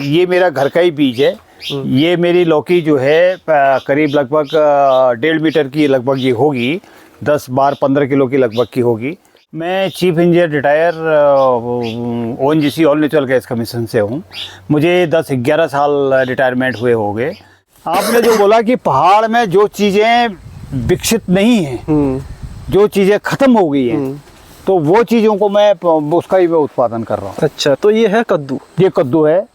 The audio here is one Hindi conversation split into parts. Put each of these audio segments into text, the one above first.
ये मेरा घर का ही बीज है। ये मेरी लौकी जो है करीब लगभग 1.5 मीटर की लगभग ये होगी, 10, 12, 15 किलो की लगभग की होगी। मैं chief engineer retire ONGC all natural gas commission से हूँ। मुझे 10-11 साल रिटायरमेंट हुए हो गए। आपने जो बोला कि पहाड़ में जो चीज़ें विकसित नहीं हैं, जो चीज़ें ख़त्म हो गई हैं, तो वो चीज़ों को मैं उसका ही उत्पादन कर रहा हूँ। अच्छा, तो ये है कद्दू। ये कद्दू है।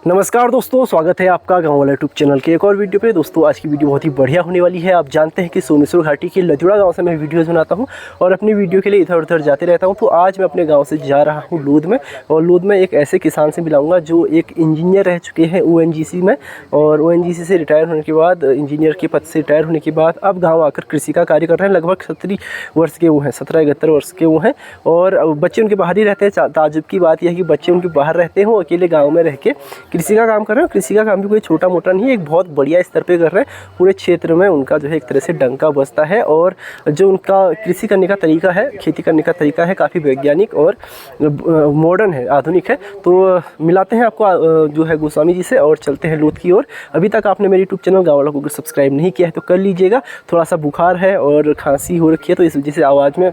नमस्कार दोस्तों, स्वागत है आपका गांव वाला यूट्यूब चैनल के एक और वीडियो पे। दोस्तों आज की वीडियो बहुत ही बढ़िया होने वाली है। आप जानते हैं कि सोमेश्वर घाटी के लदियोड़ा गांव से मैं वीडियोस बनाता हूं और अपनी वीडियो के लिए इधर उधर जाते रहता हूं। तो आज मैं अपने गांव से जा रहा हूं लोध में, और लोध में एक ऐसे किसान से मिलाऊंगा जो एक इंजीनियर रह चुके हैं ONGC में, और ONGC से रिटायर होने के बाद, इंजीनियर के पद से रिटायर होने के बाद अब गाँव आकर कृषि का कार्य कर रहे हैं। लगभग 70 वर्ष के वो हैं, 17-71 वर्ष के वो हैं, और बच्चे उनके बाहर ही रहते हैं। ताजुब की बात यह है कि बच्चे उनके बाहर रहते हैं, वो अकेले गाँव में रह के कृषि का काम कर रहे हैं। कृषि का काम भी कोई छोटा मोटा नहीं है, एक बहुत बढ़िया स्तर पे कर रहे हैं। पूरे क्षेत्र में उनका जो है एक तरह से डंका बजता है, और जो उनका कृषि करने का तरीका है, खेती करने का तरीका है, काफ़ी वैज्ञानिक और मॉडर्न है, आधुनिक है। तो मिलाते हैं आपको जो है गोस्वामी जी से, और चलते हैं लोध की ओर। अभी तक आपने मेरे यूट्यूब चैनल गाँव वाला को सब्सक्राइब नहीं किया है तो कर लीजिएगा। थोड़ा सा बुखार है और खांसी हो रखी है, तो इस वजह से आवाज़ में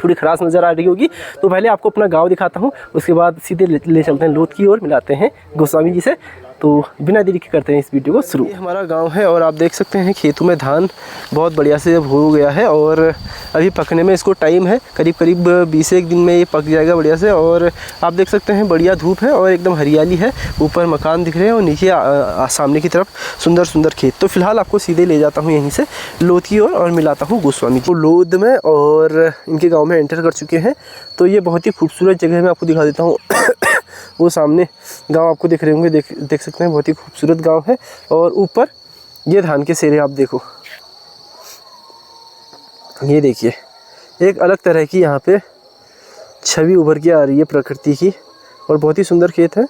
थोड़ी खराश नज़र आ रही होगी। तो पहले आपको अपना गांव दिखाता हूं, उसके बाद सीधे ले चलते हैं लोध की ओर, मिलाते हैं गोस्वामी जी से। तो बिना देरी के करते हैं इस वीडियो को शुरू। ये हमारा गांव है, और आप देख सकते हैं खेतों में धान बहुत बढ़िया से हो गया है, और अभी पकने में इसको टाइम है। करीब 20 दिन में ये पक जाएगा बढ़िया से। और आप देख सकते हैं बढ़िया धूप है और एकदम हरियाली है। ऊपर मकान दिख रहे हैं और नीचे सामने की तरफ सुंदर सुंदर खेत। तो फिलहाल आपको सीधे ले जाता हूँ यहीं से लोध की ओर, और मिलाता हूँ गोस्वामी जी लोध में, और इनके गाँव में एंटर कर चुके हैं। तो ये बहुत ही खूबसूरत जगह मैं आपको दिखा देता हूँ। वो सामने गांव आपको दिख रहे होंगे, देख सकते हैं, बहुत ही खूबसूरत गांव है। और ऊपर ये धान के सेरे आप देखो, ये देखिए, एक अलग तरह की यहाँ पे छवि उभर के आ रही है प्रकृति की, और बहुत ही सुंदर खेत है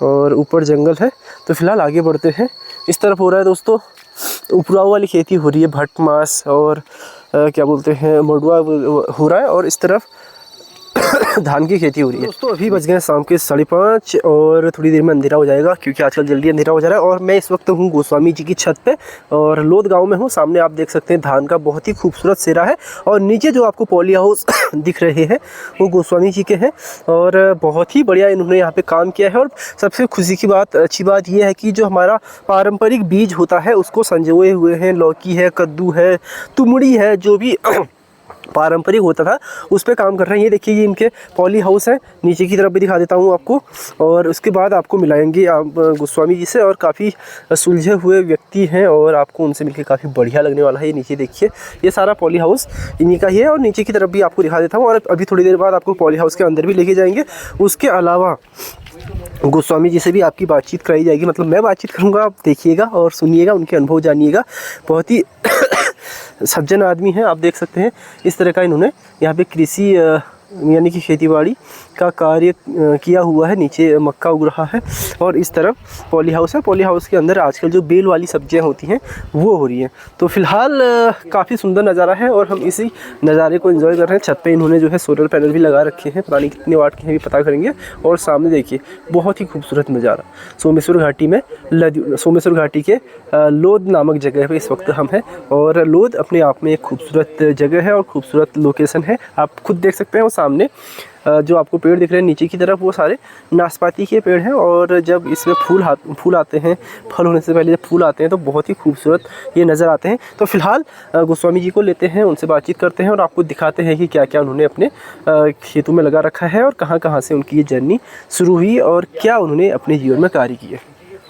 और ऊपर जंगल है। तो फिलहाल आगे बढ़ते हैं। इस तरफ हो रहा है दोस्तों उपराव वाली खेती हो रही है, भट्ट मास और क्या बोलते हैं मडुआ हो रहा है, और इस तरफ धान की खेती हो रही है। दोस्तों अभी बज गए शाम के 5:30, और थोड़ी देर में अंधेरा हो जाएगा, क्योंकि आजकल जल्दी अंधेरा हो जा रहा है। और मैं इस वक्त हूँ गोस्वामी जी की छत पे, और लोध गांव में हूँ। सामने आप देख सकते हैं धान का बहुत ही खूबसूरत सेरा है, और नीचे जो आपको पॉली हाउस दिख रहे हैं वो गोस्वामी जी के हैं, और बहुत ही बढ़िया इन्होंने यहाँ पे काम किया है। और सबसे खुशी की बात, अच्छी बात यह है कि जो हमारा पारंपरिक बीज होता है उसको संजोए हुए हैं। लौकी है, कद्दू है, तुमड़ी है, जो भी पारंपरिक होता था उस पे काम कर रहे हैं। ये देखिए, ये इनके पॉली हाउस है। नीचे की तरफ भी दिखा देता हूँ आपको, और उसके बाद आपको मिलाएंगे आप गोस्वामी जी से। और काफ़ी सुलझे हुए व्यक्ति हैं, और आपको उनसे मिलकर काफ़ी बढ़िया लगने वाला है। ये नीचे देखिए, ये सारा पॉली हाउस इन्हीं का ही है, और नीचे की तरफ भी आपको दिखा देता हूँ। और अभी थोड़ी देर बाद आपको पॉली हाउस के अंदर भी लेके जाएंगे। उसके अलावा गोस्वामी जी से भी आपकी बातचीत कराई जाएगी, मतलब मैं बातचीत करूँगा, आप देखिएगा और सुनिएगा, उनके अनुभव जानिएगा। बहुत ही सज्जन आदमी हैं, आप देख सकते हैं। इस तरह का इन्होंने यहाँ पे कृषि यानी कि खेतीबाड़ी का कार्य किया हुआ है। नीचे मक्का उग रहा है, और इस तरफ पॉली हाउस है। पॉली हाउस के अंदर आजकल जो बेल वाली सब्जियां होती हैं वो हो रही हैं। तो फिलहाल काफ़ी सुंदर नज़ारा है, और हम इसी नज़ारे को एंजॉय कर रहे हैं। छत पे इन्होंने जो है सोलर पैनल भी लगा रखे हैं, पता नहीं कितने वाट के हैं भी पता करेंगे। और सामने देखिए बहुत ही खूबसूरत नज़ारा सोमेश्वर घाटी में, सोमेश्वर घाटी के लोध नामक जगह पर इस वक्त हम हैं। और लोध अपने आप में एक खूबसूरत जगह है और खूबसूरत लोकेशन है। आप खुद देख सकते हैं, वो सामने जो आपको पेड़ दिख रहे हैं नीचे की तरफ, वो सारे नाशपाती के पेड़ हैं। और जब इसमें फूल आते हैं, फल होने से पहले जब फूल आते हैं तो बहुत ही खूबसूरत ये नज़र आते हैं। तो फिलहाल गोस्वामी जी को लेते हैं, उनसे बातचीत करते हैं, और आपको दिखाते हैं कि क्या क्या उन्होंने अपने खेतों में लगा रखा है, और कहाँ कहाँ से उनकी ये जर्नी शुरू हुई, और क्या उन्होंने अपने जीवन में कार्य किए।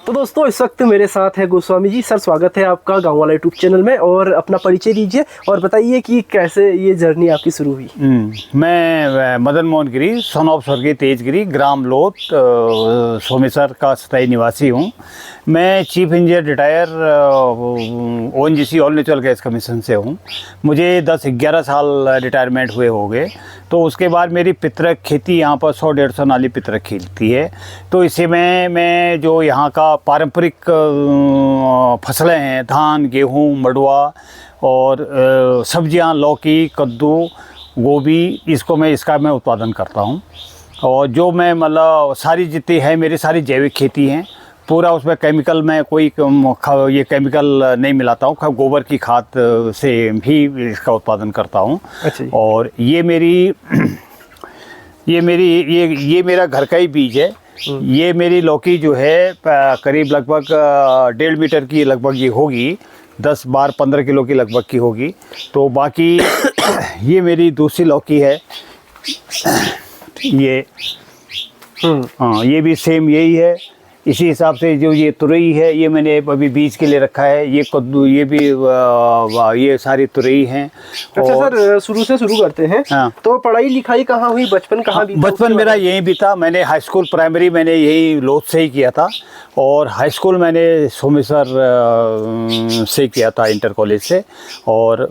तो दोस्तों इस वक्त मेरे साथ है गोस्वामी जी। सर, स्वागत है आपका गांव वाला यूट्यूब चैनल में, और अपना परिचय दीजिए और बताइए कि कैसे ये जर्नी आपकी शुरू हुई। मैं मदन मोहन गिरी, सन ऑफ स्वर्गीय तेज गिरी, ग्राम लोध, सोमेश्वर का स्थायी निवासी हूँ। मैं chief engineer retire ONGC all natural gas commission से हूँ। मुझे 10-11 साल रिटायरमेंट हुए हो गए। तो उसके बाद मेरी पितरक खेती यहाँ पर 100-150 नाली पितरक खिलती है। तो इसे मैं जो यहाँ का पारंपरिक फसलें हैं, धान, गेहूँ, मडुआ और सब्जियाँ, लौकी, कद्दू, गोभी, इसका मैं उत्पादन करता हूँ। और जो मैं मतलब सारी जितनी है मेरी सारी जैविक खेती हैं, पूरा उसमें केमिकल में कोई ये केमिकल नहीं मिलाता हूँ, गोबर की खाद से भी इसका उत्पादन करता हूँ। अच्छा जी। और ये मेरा घर का ही बीज है। ये मेरी लौकी जो है करीब लगभग 1.5 मीटर की लगभग ये होगी, 10-15 किलो की लगभग की होगी। तो बाकी ये मेरी दूसरी लौकी है, ये हाँ ये भी सेम यही है। इसी हिसाब से जो ये तुरई है ये मैंने अभी बीज के लिए रखा है। ये कद्दू, ये भी ये सारी तुरई हैं। अच्छा सर, शुरू से शुरू करते हैं। हाँ। तो पढ़ाई लिखाई कहाँ हुई, बचपन कहाँ बीता? बचपन मेरा यहीं बीता। मैंने हाई स्कूल प्राइमरी मैंने यही लोध से ही किया था, और हाई स्कूल मैंने सोमेसर से किया था, इंटर कॉलेज से। और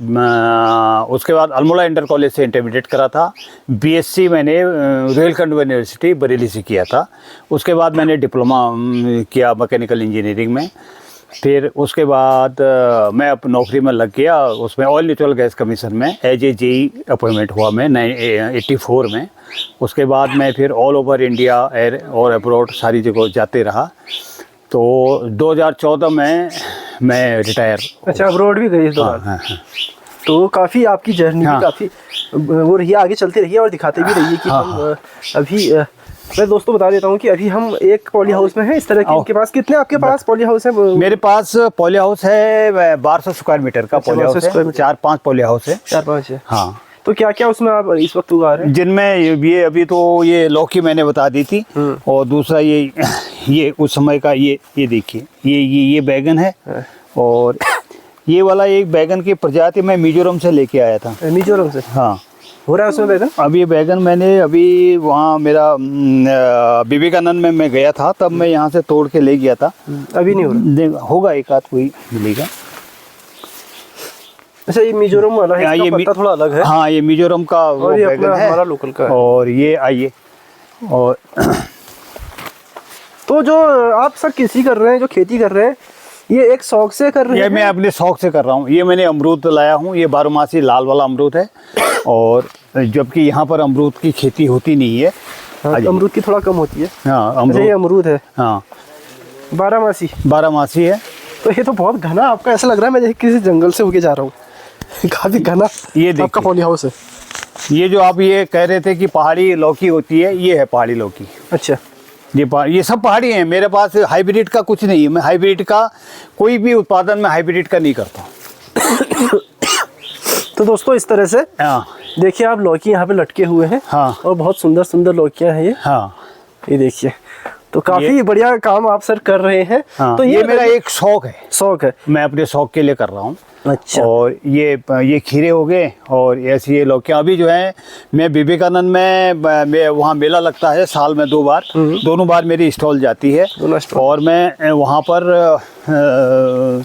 उसके बाद अल्मोड़ा इंटर कॉलेज से इंटरमीडिएट करा था। बीएससी मैंने रुहेलखंड यूनिवर्सिटी बरेली से किया था। उसके बाद मैंने डिप्लोमा किया मैकेनिकल इंजीनियरिंग में। फिर उसके बाद मैं अब नौकरी में लग गया, उसमें ऑयल नेचुरल गैस कमीशन में एज ए जेई अपॉइंटमेंट हुआ मैं 84 में। उसके बाद मैं फिर ऑल ओवर इंडिया एयर और अब्रॉड सारी जगह जाते रहा। तो 2014 में मैं रिटायर। अच्छा, अब्रॉड भी गए इस दौरान? हाँ। तो काफ़ी आपकी जर्नी हाँ। भी काफ़ी वो रही, आगे चलते रहिए और दिखाते भी रहिए कि हम अभी मैं दोस्तों बता देता हूँ कि अभी हम एक पॉली हाउस में हैं इस तरह के। इनके पास कितने आपके पास पॉली हाउस है? मेरे पास पॉली हाउस है 1200 स्क्वायर मीटर का। अच्छा, पॉली हाउस है, 4-5 पॉली हाउस है। 4-5 है। हाँ। तो क्या क्या उसमें आप इस वक्त उगा रहे हैं? जिनमें ये अभी तो ये लौकी मैंने बता दी थी, और दूसरा ये उस समय का ये देखिए, ये बैगन है। और ये वाला एक बैगन की प्रजाति मैं मिजोरम से लेके आया था। मिजोरम से? हाँ। हो रहा है उसमें बैगन? अब ये बैगन मैंने अभी वहाँ मेरा विवेकानंद में मैं गया था, तब मैं यहाँ से तोड़ के ले गया था। अभी नहीं हो रहा? होगा एक आध कोई मिलेगा। अच्छा, ये मिजोरम वाला है, इसका पत्ता थोड़ा अलग है। हाँ, ये मिजोरम का वो और ये बैगन अपना है, हमारा लोकल का है। और ये आइए। और तो जो आप सब कृषि कर रहे हैं, जो खेती कर रहे हैं, ये एक शौक से कर रहे हैं? ये मैं अपने शौक से कर रहा हूँ। ये मैंने अमरूद लाया हूँ, ये 12 लाल वाला अमरूद है। और जबकि यहाँ पर अमरूद की खेती होती नहीं है। हाँ, अमरूद की थोड़ा कम होती है। हाँ, अमरूद, ये अमरूद है। हाँ, 12 है। तो ये तो बहुत घना आपका, ऐसा लग रहा है मैं जैसे किसी जंगल से होके जा रहा हूँ। काफी घना ये आपका पॉली हाउस है। ये जो आप ये कह रहे थे कि पहाड़ी लौकी होती है, ये है पहाड़ी लौकी। अच्छा, ये सब पहाड़ी हैं। मेरे पास हाइब्रिड का कुछ नहीं है। मैं हाइब्रिड का कोई भी उत्पादन में हाइब्रिड का नहीं करता हूँ। तो दोस्तों इस तरह से हाँ, देखिए आप लौकी यहाँ पे लटके हुए हैं। हाँ। और बहुत सुंदर सुंदर लौकियाँ हैं ये। हाँ, ये देखिए, तो काफी बढ़िया काम आप सर कर रहे हैं। हाँ, तो ये मेरा एक शौक है। शौक है? मैं अपने शौक के लिए कर रहा हूँ। अच्छा। और ये खीरे हो गए, और ऐसी ये लौकियाँ अभी जो है, मैं विवेकानंद में वहाँ मेला लगता है साल में 2 बार, दोनों बार मेरी स्टॉल जाती है। और मैं वहाँ पर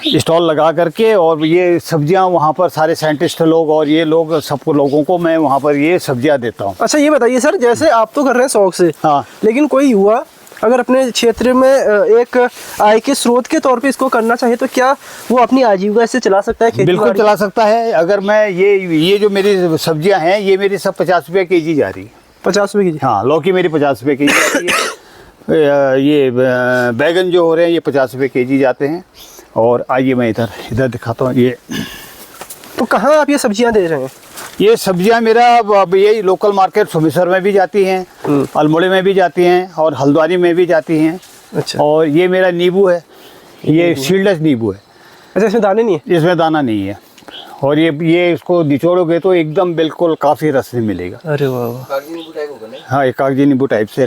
स्टॉल लगा करके, और ये सब्जियां वहाँ पर सारे साइंटिस्ट लोग और ये लोग सबको लोगों को मैं वहाँ पर ये सब्जियां देता हूँ। अच्छा, ये बताइए सर, जैसे आप तो कर रहे हैं शौक से, हाँ, लेकिन कोई युवा अगर अपने क्षेत्र में एक आय के स्रोत के तौर पे इसको करना चाहे तो क्या वो अपनी आजीविका से चला सकता है? बिल्कुल चला सकता है। अगर मैं ये जो मेरी सब्जियां हैं, ये मेरी सब 50 रुपये केजी जा रही है। 50 रुपये केजी? हाँ, लौकी मेरी 50 रुपये केजी जाती है। ये बैगन जो हो रहे हैं ये 50 रुपये केजी जाते हैं। और आइए मैं इधर दिखाता हूँ। ये तो कहाँ आप ये सब्जियां दे रहे हैं? ये सब्जियां मेरा यही लोकल मार्केट सोमेसर में भी जाती हैं, अल्मोड़े में भी जाती हैं, और हल्द्वानी में भी जाती हैं। अच्छा। और ये मेरा नींबू है, ये सीडलेस नींबू है। अच्छा, इसमें दाने नहीं है? इसमें दाना नहीं है। और ये इसको निचोड़ोगे तो एकदम बिल्कुल काफ़ी रस मिलेगा। अरे वाह। हाँ, एक कागजी नींबू टाइप से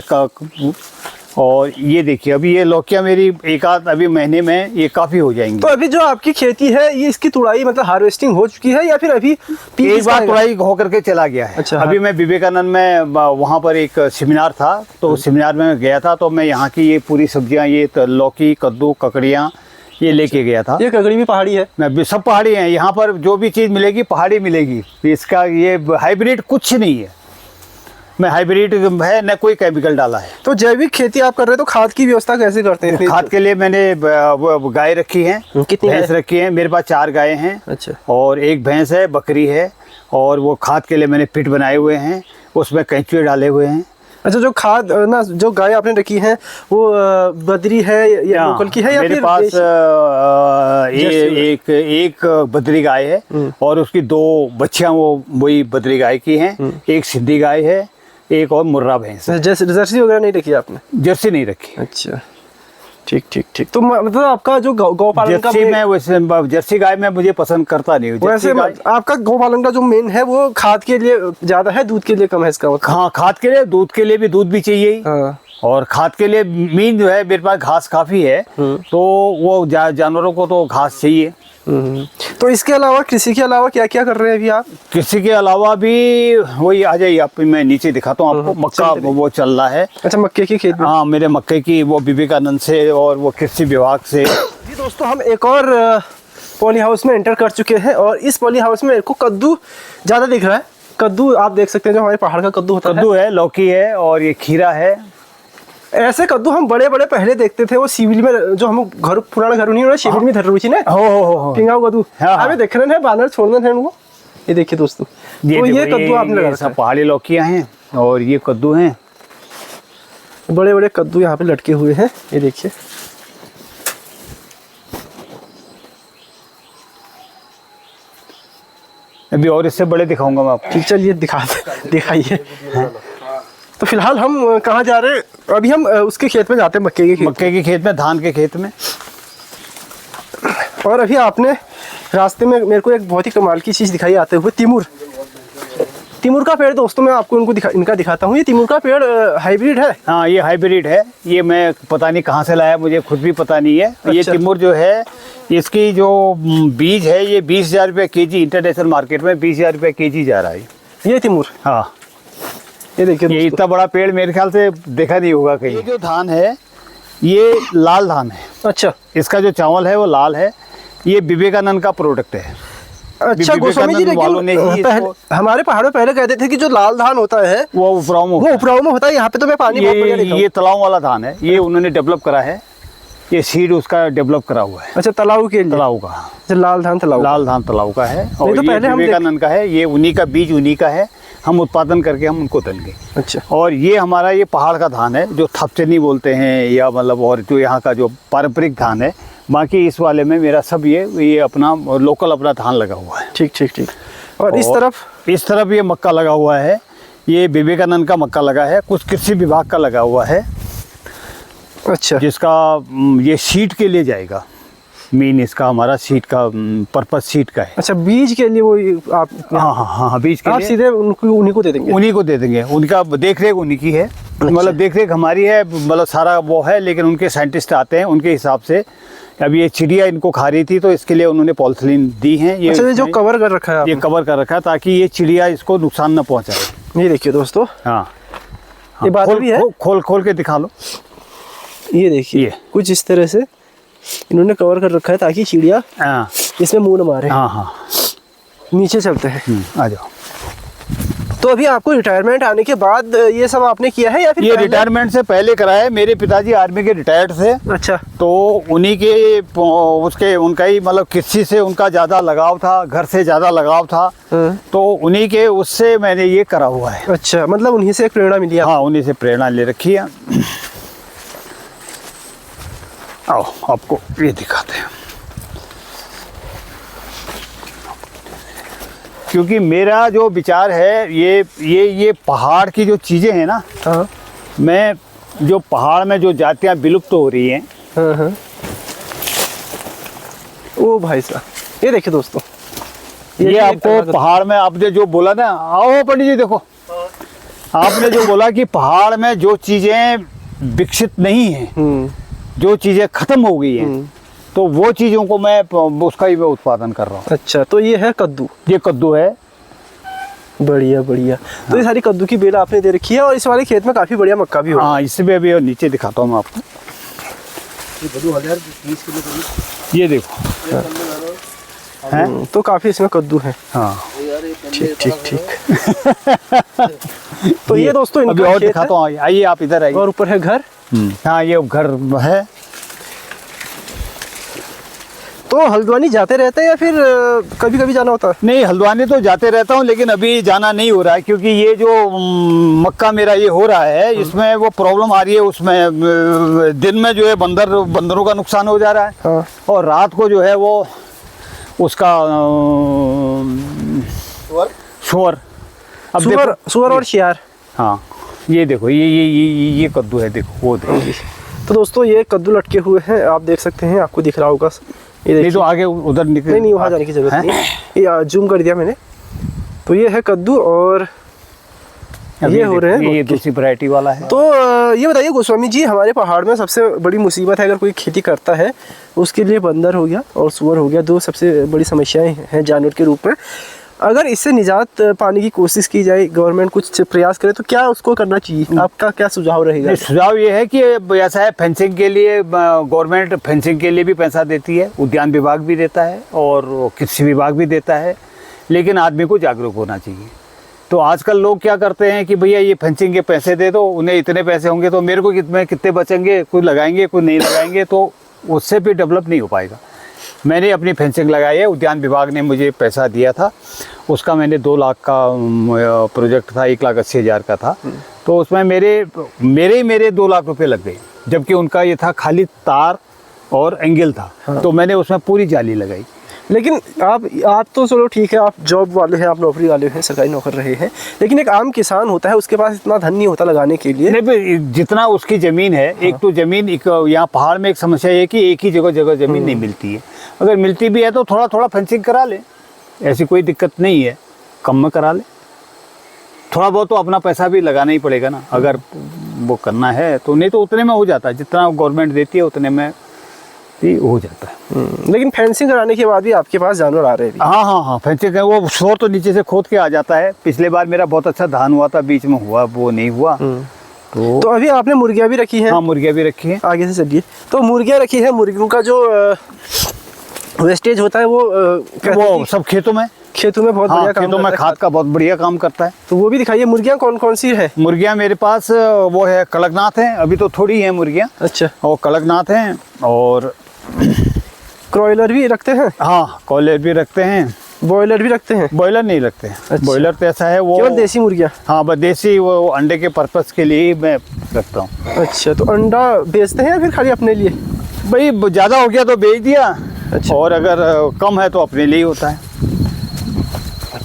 और ये देखिए, अभी ये लौकियाँ मेरी एक आध अभी महीने में ये काफ़ी हो जाएंगी। तो अभी जो आपकी खेती है, ये इसकी तुड़ाई मतलब हार्वेस्टिंग हो चुकी है या फिर अभी एक बार तुड़ाई होकर के चला गया है? अच्छा। अभी मैं विवेकानंद में वहाँ पर एक सेमिनार था, तो उस सेमिनार में गया था, तो मैं यहाँ की ये पूरी सब्जियाँ, ये लौकी, कद्दू, ककड़ियाँ ये लेके गया था। ये ककड़ी भी पहाड़ी है? मैं सब पहाड़ी हैं। यहाँ पर जो भी चीज़ मिलेगी पहाड़ी मिलेगी। इसका ये हाइब्रिड कुछ नहीं है। मैं हाइब्रिड है, न कोई केमिकल डाला है। तो जैविक खेती आप कर रहे हैं, तो खाद की व्यवस्था कैसे करते हैं? खाद के लिए मैंने गाय रखी है। कितनी भैंस रखी है? मेरे पास 4 गायें हैं। अच्छा। और एक भैंस है, बकरी है। और वो खाद के लिए मैंने पिट बनाए हुए हैं, उसमें कैंचुए डाले हुए हैं। अच्छा, जो खाद ना जो गाय आपने रखी है वो बद्री है या लोकल की है या मेरे फिर पास जर्सी? एक बद्री गाय है और उसकी 2 बच्चियां वो वही बद्री गाय की हैं। एक सिंधी गाय है, एक और मुर्रा भैंस है। जर्सी वगैरह नहीं रखी आपने? जर्सी नहीं रखी। अच्छा, ठीक ठीक ठीक। तो मतलब आपका जो गौपालन का जर्सी में वैसे जर्सी गाय में मुझे पसंद करता नहीं हूँ। वैसे आपका गौपालन का जो मेन है वो खाद के लिए ज्यादा है, दूध के लिए कम है इसका मतलब? हाँ, खाद के लिए, दूध के लिए भी दूध भी चाहिए ही। हाँ। और खाद के लिए मीन जो है, मेरे पास घास काफी है तो वो जानवरों को तो घास चाहिए। तो इसके अलावा कृषि के अलावा क्या क्या कर रहे हैं अभी आप? कृषि के अलावा भी वही, आ जाइए आप, मैं नीचे दिखाता हूँ आपको। मक्का वो चल रहा है। अच्छा, मक्के की खेती? हाँ, मेरे मक्के की वो विवेकानंद से और वो कृषि विभाग से। जी दोस्तों, हम एक और पॉली हाउस में एंटर कर चुके हैं और इस पॉली हाउस में मेरे को कद्दू ज़्यादा दिख रहा है। कद्दू आप देख सकते हैं, जो हमारे पहाड़ का कद्दू होता है। कद्दू है, लौकी है और ये खीरा है। ऐसे कद्दू हम बड़े बड़े पहले देखते थे, वो सिविल में जो हम घर पुराना घर नहीं हो सिविल में धर रुचि ना हो पिंगाव कद्दू। हाँ। हमें देखने हैं, बानर छोड़ने हैं उनको। ये देखिए दोस्तों, तो ये कद्दू आपने लगा रखा है। पहाड़ी लौकियां हैं और ये कद्दू हैं। बड़े बड़े कद्दू यहाँ पे लटके हुए हैं, ये देखिए। अभी और इससे बड़े दिखाऊंगा मैं आपको। ठीक, चलिए दिखाइए। तो फिलहाल हम कहाँ जा रहे हैं? अभी हम उसके खेत में जाते हैं, मक्के के खेत। मक्के के खेत में, धान के खेत में। और अभी आपने रास्ते में मेरे को एक बहुत ही कमाल की चीज़ दिखाई आते हुए, तिमुर का पेड़। दोस्तों मैं आपको इनका दिखाता हूँ। ये तिमुर का पेड़ हाइब्रिड है? हाँ, ये हाइब्रिड है। ये मैं पता नहीं कहाँ से लाया, मुझे खुद भी पता नहीं है। अच्छा। ये तिमुर जो है, इसकी जो बीज है, ये 20,000 रुपये केजी इंटरनेशनल मार्केट में 20,000 रुपये केजी जा रहा है ये तिमुर। हाँ, ये देखिए, ये इतना बड़ा पेड़ मेरे ख्याल से देखा नहीं होगा कहीं। ये जो धान है, ये लाल धान है। अच्छा, इसका जो चावल है वो लाल है। ये विवेकानंद का प्रोडक्ट है। अच्छा गोस्वामी जी, लेकिन हमारे पहाड़ों में पहले कहते थे कि जो लाल धान होता है वो उपराव में होता है। यहाँ पे तो मैं पानी बहुत बढ़िया देखा हूँ। ये तालाब वाला धान है, ये उन्होंने डेवलप करा है। ये सीड उसका डेवलप करा हुआ है। अच्छा, तालाब के लिए? तालाब का। अच्छा, लाल धान तालाब का है। और तो ये विवेकानंद का है। ये उन्हीं का बीज, उन्हीं का है। हम उत्पादन करके हम उनको देंगे। अच्छा। और ये हमारा ये पहाड़ का धान है, जो थपचनी बोलते हैं, या मतलब और जो यहाँ का जो पारंपरिक धान है। बाकी इस वाले में मेरा सब ये अपना लोकल अपना धान लगा हुआ है। ठीक ठीक ठीक। और इस तरफ ये मक्का लगा हुआ है। ये विवेकानंद का मक्का लगा है, कुछ कृषि विभाग का लगा हुआ है। अच्छा, जिसका ये सीड के लिए जाएगा। मीन इसका हमारा सीड का पर्पस सीड का है। अच्छा, बीज के लिए वो आप? हाँ, बीज के आप लिए सीधे उन्हीं को दे देंगे? उन्हीं को दे देंगे। उनका देख रेख उन्हीं की है। मतलब देख रेख हमारी है, मतलब सारा वो है, लेकिन उनके साइंटिस्ट आते हैं उनके हिसाब से। अब ये चिड़िया इनको खा रही थी, तो इसके लिए उन्होंने पॉलिथीन दी है। ये अच्छा, ये जो कवर कर रखा है, ये कवर कर रखा है ताकि ये चिड़िया इसको नुकसान न पहुंचाए। ये देखिए दोस्तों। हाँ, ये बात भी है। खोल के दिखा लो। ये देखिए, कुछ इस तरह से इन्होंने कवर कर रखा है ताकि चिड़िया इसमें मुंह न मारे। हाँ, नीचे चलते हैं। आ जाओ। तो अभी आपको रिटायरमेंट आने के बाद ये सब आपने किया है या फिर? ये रिटायरमेंट से पहले करा है। मेरे पिताजी आर्मी के रिटायर्ड थे। अच्छा। तो उन्हीं के उनका ही मतलब कृषि से उनका ज़्यादा लगाव था, घर से ज़्यादा लगाव था। तो उन्हीं के उससे मैंने ये करा हुआ है। अच्छा, मतलब उन्हीं से एक प्रेरणा मिली? हाँ, उन्हीं से प्रेरणा ले रखी है। आओ आपको ये दिखाते हैं। क्योंकि मेरा जो विचार है, ये पहाड़ की जो चीज़ें हैं ना, हाँ, मैं जो पहाड़ में जो जातियाँ विलुप्त हो रही हैं। हाँ। ओ भाई साहब, ये देखिए दोस्तों, ये आपको पहाड़ में आपने जो बोला ना, आओ पंडित जी देखो, आपने जो बोला कि पहाड़ में जो चीज़ें विकसित नहीं हैं, जो चीज़ें खत्म हो गई हैं, तो वो चीज़ों को मैं उसका ही मैं उत्पादन कर रहा हूँ। अच्छा, तो ये है कद्दू? ये कद्दू है। बढ़िया बढ़िया। हाँ। तो ये सारी कद्दू की बेल आपने दे रखी है और इस वाले खेत में काफ़ी बढ़िया मक्का भी होगा। हाँ, इसमें अभी नीचे दिखाता हूँ मैं आपको। ये देखो। हाँ। तो काफ़ी इसमें कद्दू है। हाँ, ठीक ठीक ठीक। तो ये दोस्तों अभी और दिखाता हूँ, आइए आप इधर आइए। और ऊपर है घर। हाँ, ये घर है। तो हल्द्वानी जाते रहते हैं या फिर कभी कभी जाना होता है? नहीं, हल्द्वानी तो जाते रहता हूँ, लेकिन अभी जाना नहीं हो रहा है क्योंकि ये जो मक्का मेरा ये हो रहा है, इसमें वो प्रॉब्लम आ रही है। उसमें दिन में जो है बंदरों का नुकसान हो जा रहा है। हाँ। और रात को जो है वो उसका सुअर अब देखो, सुअर और शियार। हाँ, ये देखो, ये कद्दू है, देखो वो देखो। तो दोस्तों ये कद्दू लटके हुए हैं, आप देख सकते हैं, आपको दिख रहा होगा। ये नहीं तो आगे उधर निकल, नहीं वहाँ जाने की जरूरत नहीं है, ये जूम कर दिया मैंने। तो ये है कद्दू और ये हो रहे हैं, ये दूसरी वैरायटी वाला है। तो ये बताइए गोस्वामी जी, हमारे पहाड़ में सबसे बड़ी मुसीबत है अगर कोई खेती करता है, उसके लिए बंदर हो गया और सुअर हो गया, दो सबसे बड़ी समस्याएं हैं जानवर के रूप में। अगर इससे निजात पाने की कोशिश की जाए, गवर्नमेंट कुछ प्रयास करे, तो क्या उसको करना चाहिए? आपका क्या सुझाव रहेगा? सुझाव ये है कि ऐसा है, फेंसिंग के लिए गवर्नमेंट फेंसिंग के लिए भी पैसा देती है, उद्यान विभाग भी देता है और कृषि विभाग भी देता है, लेकिन आदमी को जागरूक होना चाहिए। तो आजकल लोग क्या करते हैं कि भैया ये फेंसिंग के पैसे दे दो, उन्हें इतने पैसे होंगे तो मेरे को कितने बचेंगे, कोई लगाएंगे कोई नहीं लगाएंगे, तो उससे भी डेवलप नहीं हो पाएगा। मैंने अपनी फेंसिंग लगाई है, उद्यान विभाग ने मुझे पैसा दिया था, उसका मैंने 2 लाख का प्रोजेक्ट था, 1,80,000 का था। तो उसमें मेरे 2 लाख रुपए लग गए, जबकि उनका ये था खाली तार और एंगल था। हाँ। तो मैंने उसमें पूरी जाली लगाई। लेकिन आप तो चलो ठीक है, आप जॉब वाले हैं, आप नौकरी वाले हैं, सरकारी नौकर रहे हैं, लेकिन एक आम किसान होता है, उसके पास इतना धन नहीं होता लगाने के लिए। नहीं, जितना उसकी ज़मीन है, एक तो ज़मीन, यहाँ पहाड़ में एक समस्या है कि एक ही जगह ज़मीन नहीं मिलती है। अगर मिलती भी है तो थोड़ा थोड़ा फेंसिंग करा ले, ऐसी कोई दिक्कत नहीं है, कम में करा ले। थोड़ा बहुत तो अपना पैसा भी लगाना ही पड़ेगा ना, अगर वो करना है तो। नहीं तो उतने में हो जाता है, जितना गवर्नमेंट देती है उतने में ही हो जाता है। लेकिन फेंसिंग कराने के बाद भी आपके पास जानवर आ रहे हैं? हाँ, फेंसिंग है, वो शोर तो नीचे से खोद के आ जाता है। पिछले बार मेरा बहुत अच्छा धान हुआ था, बीच में हुआ वो नहीं हुआ। तो अभी आपने मुर्गियाँ भी रखी हैं? हाँ, मुर्गियाँ भी रखी हैं। आगे से चलिए। तो मुर्गियाँ रखी हैं, मुर्गियों का जो वेस्टेज होता है वो सब खेतों में बहुत बढ़िया काम खेतों में खाद का बहुत बढ़िया काम करता है। तो वो भी दिखाइए। मुर्गियाँ कौन कौन सी है? मुर्गियाँ मेरे पास वो है, कड़कनाथ है, अभी तो थोड़ी हैं मुर्गियाँ। अच्छा। और कड़कनाथ हैं और क्रॉयलर भी रखते हैं? हाँ, कॉयलर भी रखते हैं। बॉयलर भी रखते हैं? बॉयलर नहीं रखते हैं। अच्छा। बॉयलर तो ऐसा है, वो केवल देसी मुर्गियाँ? हाँ, बस देसी, वो अंडे के पर्पस के लिए मैं रखता हूँ। अच्छा, तो अंडा बेचते हैं या फिर खाली अपने लिए? भाई ज़्यादा हो गया तो बेच दिया। अच्छा। और अगर कम है तो अपने लिए होता है।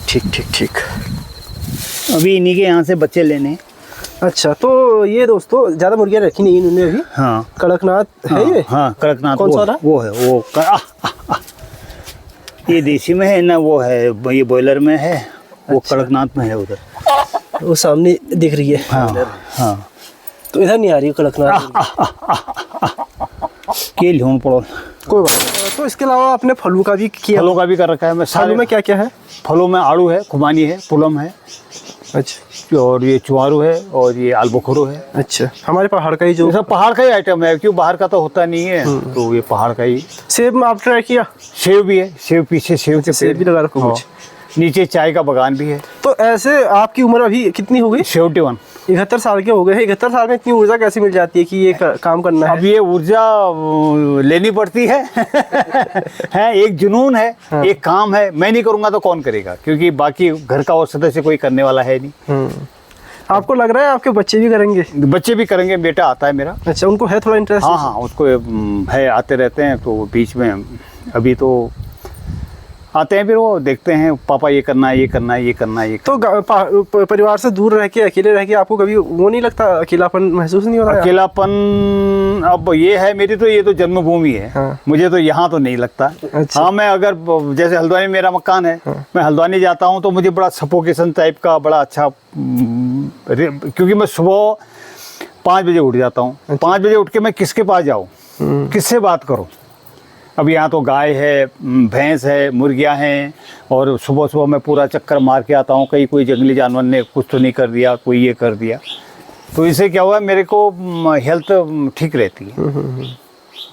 ठीक। अभी इन्हीं के यहाँ से बच्चे लेने। अच्छा, तो ये दोस्तों ज़्यादा मुर्गियाँ रखी नहीं इन्होंने अभी। हाँ, कड़कनाथ है ये? हाँ, कड़कनाथ। कौन सा वाला? वो है वो ये देसी में है ना, वो है ये बॉयलर में है। वो अच्छा। कड़कनाथ में है उधर, वो सामने दिख रही है। हाँ। तो इधर नहीं आ रही कड़कनाथ के लियोन पड़ो। कोई बात नहीं। तो इसके अलावा आपने फलों का भी किया? फलों का भी कर रखा है मैं। फलों में क्या क्या है? फलों में आड़ू है, खुबानी है, पुलम है, अच्छा, और ये चुआरू है, और ये आलबखोरो है। अच्छा, हमारे पहाड़ का ही जो ये सब पहाड़ का ही आइटम है, क्यों बाहर का तो होता नहीं है, तो ये पहाड़ का ही। सेब में आप ट्राई किया? सेब भी है, सेब पीछे सेब के सेब भी लगा रखो कुछ। नीचे चाय का बागान भी है। तो ऐसे आपकी उम्र अभी कितनी हो गई? 71। 71 साल के हो गए हैं। 71 साल में इतनी ऊर्जा कैसे मिल जाती है कि ये काम करना है? अब ये ऊर्जा लेनी पड़ती है। है, एक जुनून है। हाँ। एक काम है, मैं नहीं करूँगा तो कौन करेगा, क्योंकि बाकी घर का और सदस्य कोई करने वाला है नहीं। आपको लग रहा है आपके बच्चे भी करेंगे? बच्चे भी करेंगे, बेटा आता है मेरा। अच्छा, उनको है थोड़ा इंटरेस्ट? हाँ, उसको है, आते रहते हैं। तो बीच में अभी तो आते हैं, फिर वो देखते हैं, पापा ये करना है, ये करना है, ये करना है, ये करना तो परिवार से दूर रह के, अकेले रह के आपको कभी वो नहीं लगता, अकेलापन महसूस नहीं होता? अकेलापन अब ये है, मेरी तो ये तो जन्मभूमि है। हाँ। मुझे तो यहाँ तो नहीं लगता। अच्छा। हाँ, मैं अगर जैसे हल्द्वानी मेरा मकान है। हाँ। मैं हल्द्वानी जाता हूँ तो मुझे बड़ा सफोकेशन टाइप का बड़ा अच्छा, क्योंकि मैं सुबह 5 बजे उठ जाता हूँ। अच्छा। 5 बजे उठ के मैं किसके पास जाऊँ, किससे बात करूँ? अब यहाँ तो गाय है, भैंस है, मुर्गियाँ हैं, और सुबह सुबह मैं पूरा चक्कर मार के आता हूँ, कहीं कोई जंगली जानवर ने कुछ तो नहीं कर दिया, कोई ये कर दिया। तो इससे क्या हुआ, मेरे को हेल्थ ठीक रहती है।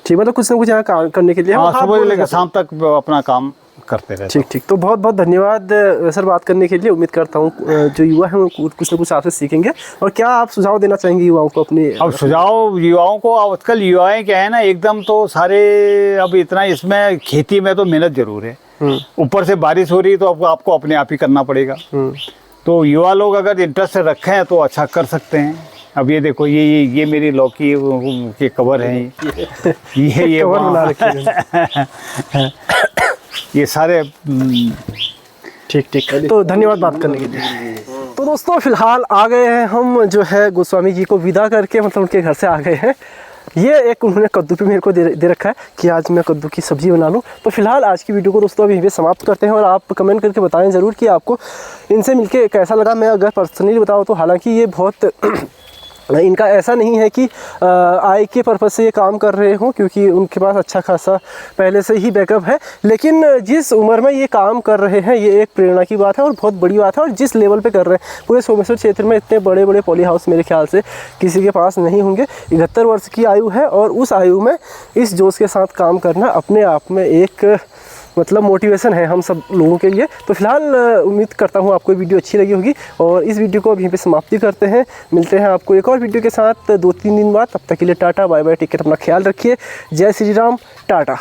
ठीक, मतलब कुछ ना कुछ यहाँ काम करने के लिए। हाँ, सुबह से लेकर शाम तक अपना काम करते रहते ठीक ठीक। तो बहुत बहुत धन्यवाद सर बात करने के लिए। उम्मीद करता हूँ जो युवा हैं वो कुछ ना कुछ आपसे सीखेंगे। और क्या आप सुझाव देना चाहेंगे युवाओं को अपने? अब सुझाव युवाओं को, आजकल युवाएं क्या है ना, एकदम तो सारे अब इतना, इसमें खेती में तो मेहनत जरूर है, ऊपर से बारिश हो रही है तो आपको अपने आप ही करना पड़ेगा। तो युवा लोग अगर इंटरेस्ट रखें तो अच्छा कर सकते हैं। अब ये देखो, ये मेरी लौकी के कवर हैं, ये कवर बना रखे हैं। ये सारे ठीक ठीक। तो धन्यवाद बात करने के लिए। तो दोस्तों फिलहाल आ गए हैं हम जो है गोस्वामी जी को विदा करके, मतलब उनके घर से आ गए हैं। ये एक उन्होंने कद्दू पे मेरे को दे रखा है कि आज मैं कद्दू की सब्ज़ी बना लूँ। तो फिलहाल आज की वीडियो को दोस्तों अभी यहीं पे समाप्त करते हैं। और आप कमेंट करके बताएं ज़रूर कि आपको इनसे मिलके कैसा लगा। मैं अगर पर्सनली बताऊँ तो हालांकि ये बहुत इनका ऐसा नहीं है कि आय के पर्पज़ से ये काम कर रहे हों, क्योंकि उनके पास अच्छा खासा पहले से ही बैकअप है। लेकिन जिस उम्र में ये काम कर रहे हैं ये एक प्रेरणा की बात है और बहुत बड़ी बात है। और जिस लेवल पे कर रहे हैं, पूरे सोमेश्वर क्षेत्र में इतने बड़े बड़े पॉली हाउस मेरे ख्याल से किसी के पास नहीं होंगे। 71 वर्ष की आयु है और उस आयु में इस जोश के साथ काम करना अपने आप में एक मतलब मोटिवेशन है हम सब लोगों के लिए। तो फिलहाल उम्मीद करता हूँ आपको वीडियो अच्छी लगी होगी और इस वीडियो को अब यहीं पे समाप्ति करते हैं। मिलते हैं आपको एक और वीडियो के साथ 2-3 दिन बाद। तब तक के लिए टाटा बाय बाय, टिकट, अपना ख्याल रखिए। जय श्री राम, टाटा।